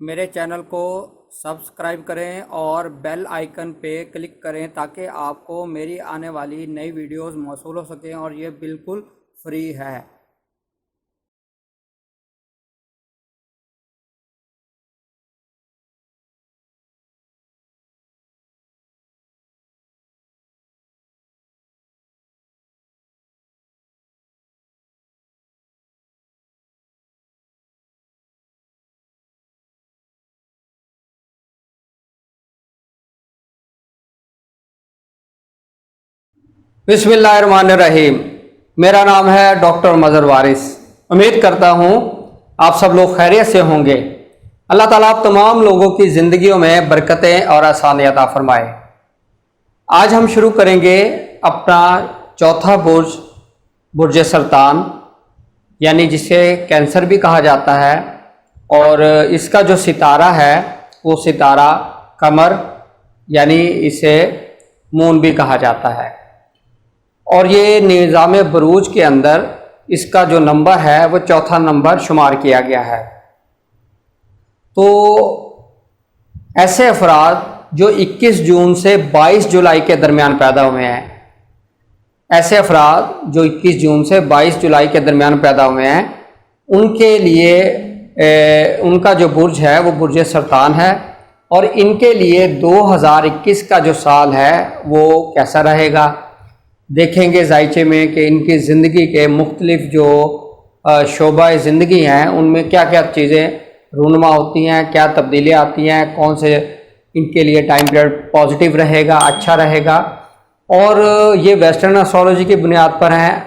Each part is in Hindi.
मेरे चैनल को सब्सक्राइब करें और बेल आइकन पे क्लिक करें ताकि आपको मेरी आने वाली नई वीडियोस मौसूल हो सकें और ये बिल्कुल फ्री है। बिस्मिल्लाहिर्रहमानिर्रहीम। मेरा नाम है डॉक्टर मज़हर वारिस। उम्मीद करता हूँ आप सब लोग खैरियत से होंगे। अल्लाह ताला आप तमाम लोगों की ज़िंदगियों में बरकतें और आसानियत अता फरमाए। आज हम शुरू करेंगे अपना चौथा बुर्ज, बुर्ज सरतान, यानी जिसे कैंसर भी कहा जाता है। और इसका जो सितारा है वो सितारा कमर, यानी इसे मून भी कहा जाता है। और ये निज़ाम बुरूज के अंदर इसका जो नंबर है वो चौथा नंबर शुमार किया गया है। तो ऐसे अफराद जो 21 जून से 22 जुलाई के दरमियान पैदा हुए हैं, ऐसे अफराद जो 21 जून से 22 जुलाई के दरमियान पैदा हुए हैं, उनके लिए उनका जो बुर्ज है वो बुर्ज सरतान है। और इनके लिए 2021 का जो साल है वो कैसा रहेगा देखेंगे जायचे में कि इनकी ज़िंदगी के मुख्तलिफ जो शोबा ज़िंदगी हैं उनमें क्या क्या चीज़ें रूनुमा होती हैं, क्या तब्दीलियाँ आती हैं, कौन से इनके लिए टाइम पीरियड पॉजिटिव रहेगा, अच्छा रहेगा। और ये वेस्टर्न एस्ट्रोलॉजी की बुनियाद पर हैं,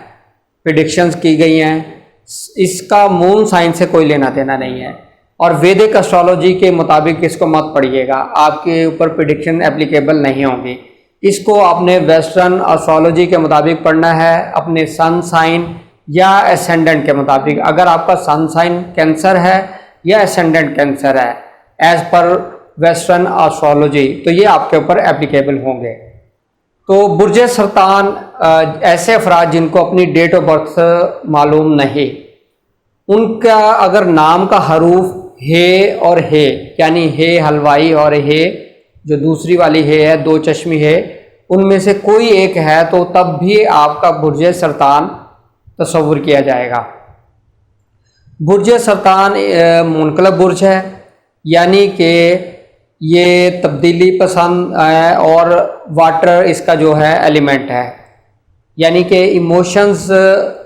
प्रिडिक्शंस की गई हैं। इसका मून साइन से कोई लेना देना नहीं है और वैदिक एस्ट्रोलॉजी के मुताबिक इसको मत पढ़िएगा, आपके ऊपर प्रिडिक्शन एप्लीकेबल नहीं होंगी। इसको आपने वेस्टर्न एस्ट्रोलॉजी के मुताबिक पढ़ना है, अपने सन साइन या एसेंडेंट के मुताबिक। अगर आपका सन साइन कैंसर है या एसेंडेंट कैंसर है एज पर वेस्टर्न एस्ट्रोलॉजी, तो ये आपके ऊपर एप्लीकेबल होंगे। तो बुर्ज सरतान ऐसे अफराद जिनको अपनी डेट ऑफ बर्थ मालूम नहीं, उनका अगर नाम का हरूफ हे और हे, यानी हे हलवाई और हे जो दूसरी वाली हे है, दो चश्मी है, उनमें से कोई एक है तो तब भी आपका बुर्ज सरतान तस्वुर किया जाएगा। बुर्ज सरतान मुनकलब बुर्ज है, यानी कि ये तब्दीली पसंद है और वाटर इसका जो है एलिमेंट है, यानी कि इमोशंस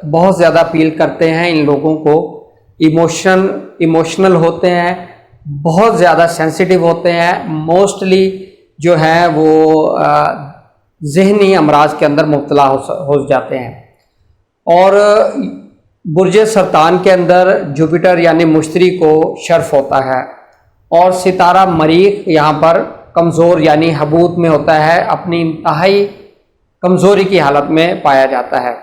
बहुत ज़्यादा फील करते हैं इन लोगों को। इमोशनल होते हैं, बहुत ज़्यादा सेंसिटिव होते हैं, मोस्टली जो है वो ज़हनी अमराज के अंदर मुब्तला हो जाते हैं। और बुर्ज सरतान के अंदर जुपिटर यानी मुश्तरी को शर्फ होता है और सितारा मरीख यहाँ पर कमज़ोर यानी हबूत में होता है, अपनी इंतहाई कमज़ोरी की हालत में पाया जाता है।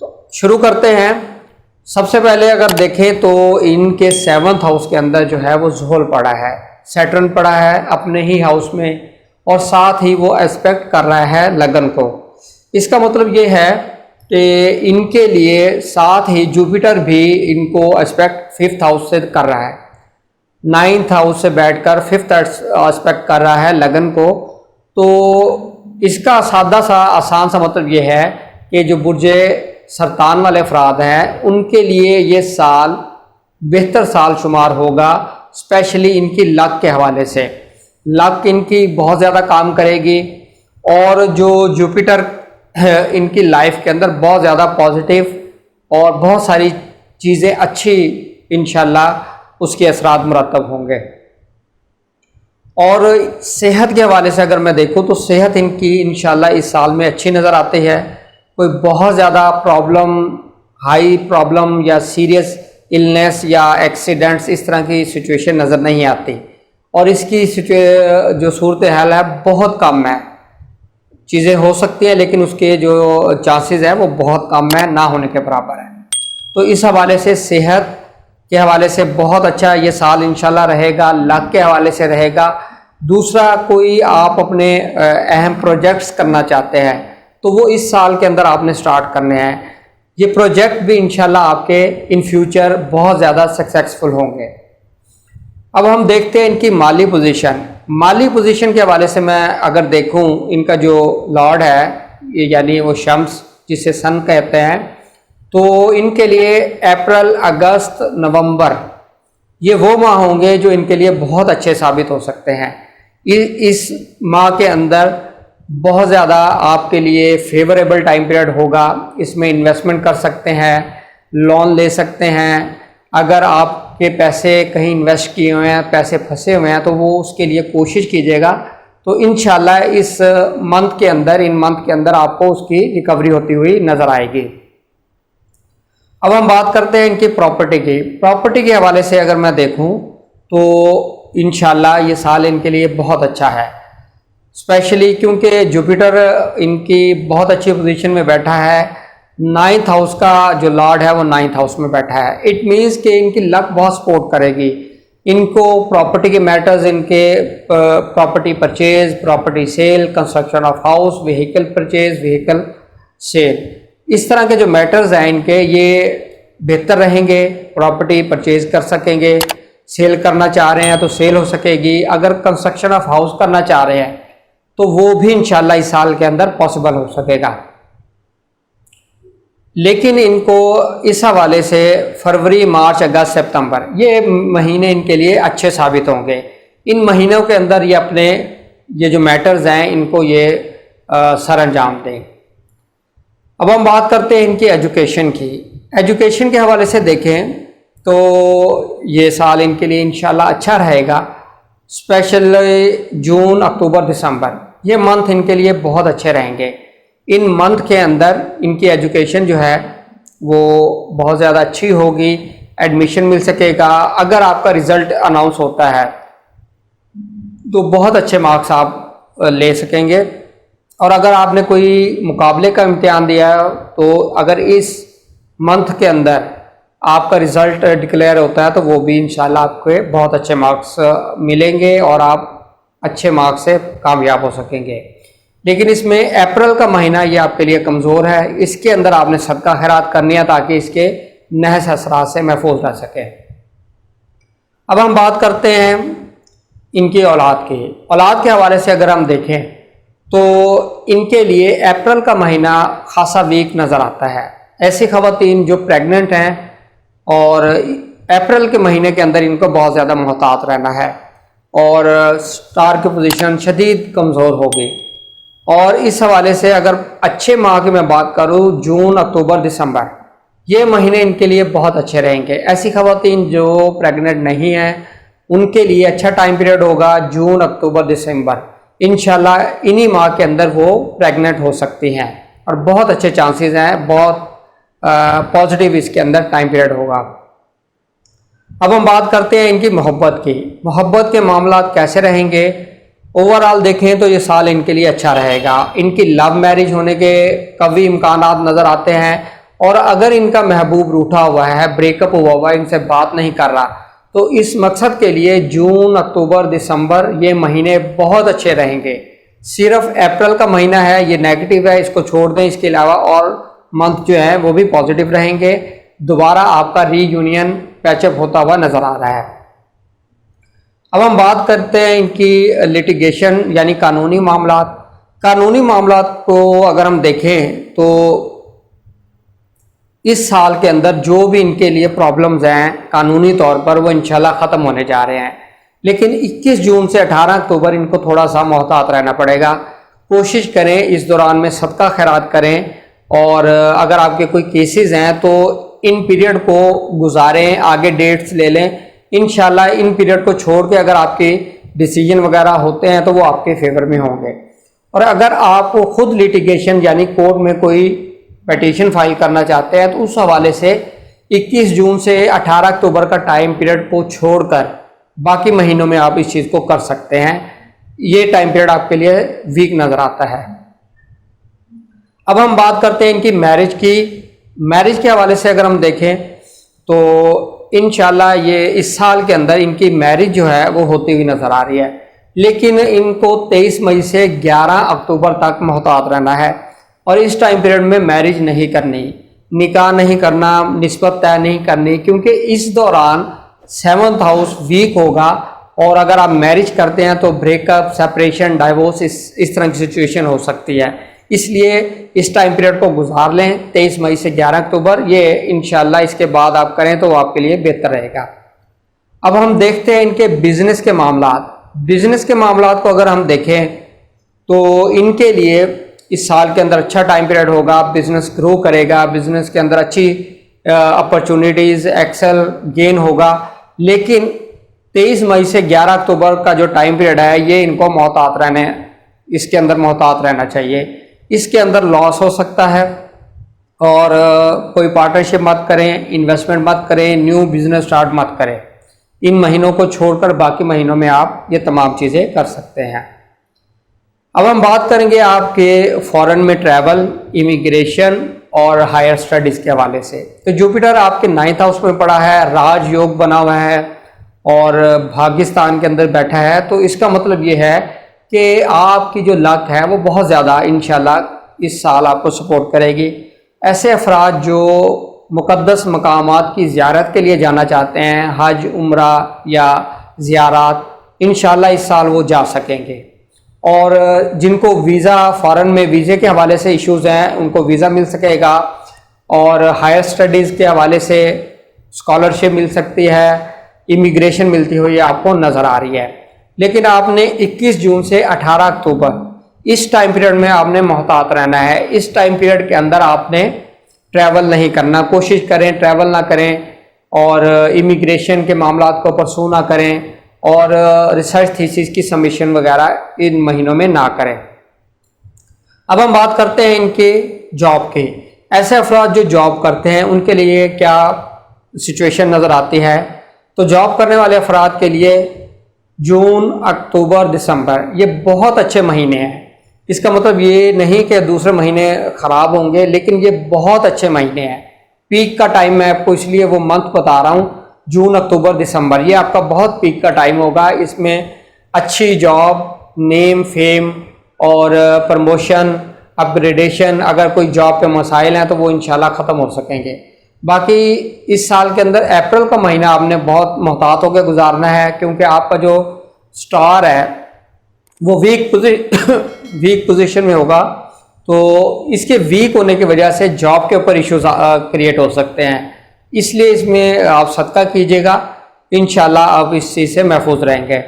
तो शुरू करते हैं। सबसे पहले अगर देखें तो इनके 7th हाउस के अंदर जो है वो ज़ुहल पड़ा है, सैटर्न पड़ा है अपने ही हाउस में, और साथ ही वो एस्पेक्ट कर रहा है लगन को। इसका मतलब ये है कि इनके लिए साथ ही जुपिटर भी इनको एस्पेक्ट 5th हाउस से कर रहा है, 9th हाउस से बैठकर 5th एस्पेक्ट कर रहा है लगन को। तो इसका सादा सा आसान सा मतलब ये है कि जो बुर्ज सरतान वाले अफराद हैं उनके लिए ये साल बेहतर साल शुमार होगा, स्पेशली इनकी लक के हवाले से। लक इनकी बहुत ज़्यादा काम करेगी और जो जुपिटर है इनकी लाइफ के अंदर बहुत ज़्यादा पॉजिटिव और बहुत सारी चीज़ें अच्छी इंशाल्लाह उसके असरात मुरतब होंगे। और सेहत के हवाले से अगर मैं देखूँ तो सेहत इनकी इंशाल्लाह इस साल में अच्छी नज़र आती है। कोई बहुत ज़्यादा प्रॉब्लम, हाई प्रॉब्लम या सीरियस इलनेस या एक्सीडेंट्स इस तरह की सिचुएशन नज़र नहीं आती। और इसकी जो सूरत हाल है बहुत कम है, चीज़ें हो सकती हैं लेकिन उसके जो चांसेस हैं वो बहुत कम है, ना होने के बराबर है। तो इस हवाले से सेहत के हवाले से बहुत अच्छा ये साल इंशाल्लाह रहेगा, लक के हवाले से रहेगा। दूसरा, कोई आप अपने अहम प्रोजेक्ट्स करना चाहते हैं तो वो इस साल के अंदर आपने स्टार्ट करने हैं। ये प्रोजेक्ट भी इंशाल्लाह आपके इन फ्यूचर बहुत ज़्यादा सक्सेसफुल होंगे। अब हम देखते हैं इनकी माली पोजीशन। माली पोजीशन के हवाले से मैं अगर देखूं, इनका जो लॉर्ड है यानी वो शम्स जिसे सन कहते हैं, तो इनके लिए अप्रैल, अगस्त, नवंबर ये वो माह होंगे जो इनके लिए बहुत अच्छे साबित हो सकते हैं। इस माह के अंदर बहुत ज़्यादा आपके लिए फेवरेबल टाइम पीरियड होगा। इसमें इन्वेस्टमेंट कर सकते हैं, लोन ले सकते हैं। अगर आपके पैसे कहीं इन्वेस्ट किए हुए हैं, पैसे फंसे हुए हैं, तो वो उसके लिए कोशिश कीजिएगा। तो इंशाल्लाह इस मंथ के अंदर, इन मंथ के अंदर आपको उसकी रिकवरी होती हुई नज़र आएगी। अब हम बात करते हैं इनकी प्रॉपर्टी की। प्रॉपर्टी के हवाले से अगर मैं देखूं तो इंशाल्लाह ये साल इनके लिए बहुत अच्छा है, स्पेशली क्योंकि जुपिटर इनकी बहुत अच्छी पोजीशन में बैठा है। 9th हाउस का जो लॉर्ड है वो 9th हाउस में बैठा है। इट मीन्स कि इनकी लक बहुत सपोर्ट करेगी इनको। प्रॉपर्टी के मैटर्स, इनके property purchase, property sale, construction of house, vehicle purchase, vehicle sale, इस तरह के जो मैटर्स हैं इनके, ये बेहतर रहेंगे। प्रॉपर्टी परचेज कर सकेंगे, सेल करना चाह रहे हैं तो सेल हो सकेगी। अगर कंस्ट्रक्शन ऑफ हाउस करना चाह रहे हैं तो वो भी इंशाल्लाह इस साल के अंदर पॉसिबल हो सकेगा। लेकिन इनको इस हवाले से फरवरी, मार्च, अगस्त, सितंबर ये महीने इनके लिए अच्छे साबित होंगे। इन महीनों के अंदर ये अपने ये जो मैटर्स हैं इनको ये सर अंजाम दें। अब हम बात करते हैं इनकी एजुकेशन की। एजुकेशन के हवाले से देखें तो ये साल इनके लिए इंशाल्लाह अच्छा रहेगा। स्पेशली जून, अक्टूबर, दिसंबर ये मंथ इनके लिए बहुत अच्छे रहेंगे। इन मंथ के अंदर इनकी एजुकेशन जो है वो बहुत ज़्यादा अच्छी होगी, एडमिशन मिल सकेगा। अगर आपका रिज़ल्ट अनाउंस होता है तो बहुत अच्छे मार्क्स आप ले सकेंगे। और अगर आपने कोई मुकाबले का इम्तिहान दिया है तो अगर इस मंथ के अंदर आपका रिज़ल्ट डिक्लेयर होता है तो वो भी इंशाल्लाह आपके बहुत अच्छे मार्क्स मिलेंगे और आप अच्छे मार्क्स से कामयाब हो सकेंगे। लेकिन इसमें अप्रैल का महीना ये आपके लिए कमज़ोर है। इसके अंदर आपने सदका खैरात करनी है ताकि इसके नहस असरात से महफूज रह सके। अब हम बात करते हैं इनकी औलाद की। औलाद के हवाले से अगर हम देखें तो इनके लिए अप्रैल का महीना खासा वीक नज़र आता है। ऐसी ख़वातीन जो प्रेग्नेंट हैं और अप्रैल के महीने के अंदर इनको बहुत ज़्यादा मोहतात रहना है और स्टार की पोजीशन शदीद कमज़ोर होगी। और इस हवाले से अगर अच्छे माह की मैं बात करूँ, जून, अक्टूबर, दिसंबर ये महीने इनके लिए बहुत अच्छे रहेंगे। ऐसी ख़वातीन जो प्रेग्नेंट नहीं हैं उनके लिए अच्छा टाइम पीरियड होगा जून, अक्टूबर, दिसंबर। इंशाल्लाह इन्हीं माह के अंदर वो प्रेग्नेंट हो सकती हैं और बहुत अच्छे चांसेस हैं, बहुत पॉजिटिव इसके अंदर टाइम पीरियड होगा। अब हम बात करते हैं इनकी मोहब्बत की। मोहब्बत के मामला कैसे रहेंगे? ओवरऑल देखें तो ये साल इनके लिए अच्छा रहेगा। इनकी लव मैरिज होने के कभी इम्कानात नज़र आते हैं और अगर इनका महबूब रूठा हुआ है, ब्रेकअप हुआ हुआ है, इनसे बात नहीं कर रहा, तो इस मकसद के लिए जून, अक्टूबर, दिसंबर ये महीने बहुत अच्छे रहेंगे। सिर्फ अप्रैल का महीना है ये नेगेटिव है, इसको छोड़ दें। इसके अलावा और मंथ जो है वो भी पॉजिटिव रहेंगे। दोबारा आपका रीयूनियन पैचअप होता हुआ नज़र आ रहा है। अब हम बात करते हैं इनकी लिटिगेशन यानी कानूनी मामलात। कानूनी मामलात को अगर हम देखें तो इस साल के अंदर जो भी इनके लिए प्रॉब्लम्स हैं कानूनी तौर पर वो इंशाल्लाह ख़त्म होने जा रहे हैं। लेकिन 21 जून से 18 अक्टूबर इनको थोड़ा सा मोहतात रहना पड़ेगा। कोशिश करें इस दौरान में सदका खैरात करें और अगर आपके कोई केसेस हैं तो इन पीरियड को गुजारें, आगे डेट्स ले लें। इंशाल्लाह इन पीरियड को छोड़ के अगर आपके डिसीजन वगैरह होते हैं तो वो आपके फेवर में होंगे। और अगर आप खुद लिटिगेशन यानी कोर्ट में कोई पिटीशन फाइल करना चाहते हैं तो उस हवाले से 21 जून से 18 अक्टूबर का टाइम पीरियड को छोड़कर बाकी महीनों में आप इस चीज़ को कर सकते हैं। ये टाइम पीरियड आपके लिए वीक नज़र आता है। अब हम बात करते हैं इनकी मैरिज की। मैरिज के हवाले से अगर हम देखें तो इंशाल्लाह ये इस साल के अंदर इनकी मैरिज जो है वो होती हुई नज़र आ रही है। लेकिन इनको 23 मई से 11 अक्टूबर तक मोहतात रहना है और इस टाइम पीरियड में मैरिज नहीं करनी, निकाह नहीं करना, निस्बत तय नहीं करनी, क्योंकि इस दौरान 7th हाउस वीक होगा, और अगर आप मैरिज करते हैं तो ब्रेकअप, सेपरेशन, डाइवोर्स इस तरह की सिचुएशन हो सकती है। इसलिए इस टाइम पीरियड को गुजार लें 23 मई से 11 अक्टूबर, ये इंशाल्लाह इसके बाद आप करें तो आपके लिए बेहतर रहेगा। अब हम देखते हैं इनके बिजनेस के मामलात। बिजनेस के मामलात को अगर हम देखें तो इनके लिए इस साल के अंदर अच्छा टाइम पीरियड होगा, बिजनेस ग्रो करेगा, बिजनेस के अंदर अच्छी अपॉर्चुनिटीज़, एक्सेल गेन होगा। लेकिन 23 मई से 11 अक्टूबर का जो टाइम पीरियड है ये इनको मोहतात रहने, इसके अंदर मोहतात रहना चाहिए। इसके अंदर लॉस हो सकता है, और कोई पार्टनरशिप मत करें, इन्वेस्टमेंट मत करें, न्यू बिजनेस स्टार्ट मत करें। इन महीनों को छोड़कर बाकी महीनों में आप ये तमाम चीज़ें कर सकते हैं। अब हम बात करेंगे आपके फॉरेन में ट्रैवल, इमिग्रेशन और हायर स्टडीज़ के हवाले से। तो जुपिटर आपके 9th हाउस में पड़ा है, राजयोग बना हुआ है और भाग्यस्थान के अंदर बैठा है। तो इसका मतलब ये है कि आपकी जो लक है वो बहुत ज़्यादा इंशाल्लाह इस साल आपको सपोर्ट करेगी। ऐसे अफराद जो मुक़द्दस मकामात की ज़ियारत के लिए जाना चाहते हैं, हज, उम्रा या ज़ियारत, इंशाल्लाह इस साल वो जा सकेंगे। और जिनको वीज़ा, फ़ॉरेन में वीज़े के हवाले से इश्यूज़ हैं, उनको वीज़ा मिल सकेगा, और हायर स्टडीज़ के हवाले से स्कॉलरशिप मिल सकती है, इमिग्रेशन मिलती हुई आपको नज़र आ रही है। लेकिन आपने 21 जून से 18 अक्टूबर इस टाइम पीरियड में आपने मोहतात रहना है। इस टाइम पीरियड के अंदर आपने ट्रैवल नहीं करना, कोशिश करें ट्रैवल ना करें, और इमिग्रेशन के मामलात को परसू ना करें, और रिसर्च थीसिस की सबमिशन वगैरह इन महीनों में ना करें। अब हम बात करते हैं इनके जॉब की। ऐसे अफराद जो जॉब करते हैं उनके लिए क्या सिचुएशन नज़र आती है। तो जॉब करने वाले अफराद के लिए जून, अक्टूबर, दिसंबर ये बहुत अच्छे महीने हैं। इसका मतलब ये नहीं कि दूसरे महीने ख़राब होंगे, लेकिन ये बहुत अच्छे महीने हैं। पीक का टाइम मैं आपको इसलिए वो मंथ बता रहा हूँ, जून, अक्टूबर, दिसंबर, ये आपका बहुत पीक का टाइम होगा। इसमें अच्छी जॉब, नेम, फेम और प्रमोशन, अपग्रेडेशन, अगर कोई जॉब पे मसाइल हैं तो वो इंशाल्लाह ख़त्म हो सकेंगे। बाकी इस साल के अंदर अप्रैल का महीना आपने बहुत मोहतात होकर गुजारना है, क्योंकि आपका जो स्टार है वो वीक पोजीशन में होगा। तो इसके वीक होने की वजह से जॉब के ऊपर इश्यूज क्रिएट हो सकते हैं। इसलिए इसमें आप सदका कीजिएगा, इंशाल्लाह आप इस चीज़ से महफूज रहेंगे।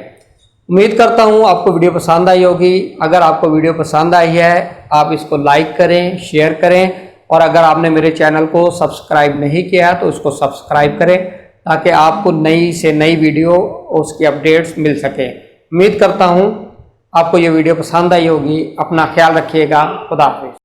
उम्मीद करता हूँ आपको वीडियो पसंद आई होगी। अगर आपको वीडियो पसंद आई है आप इसको लाइक करें, शेयर करें, और अगर आपने मेरे चैनल को सब्सक्राइब नहीं किया तो उसको सब्सक्राइब करें, ताकि आपको नई से नई वीडियो उसकी अपडेट्स मिल सके। उम्मीद करता हूँ आपको ये वीडियो पसंद आई होगी। अपना ख्याल रखिएगा। खुदा हाफिज़।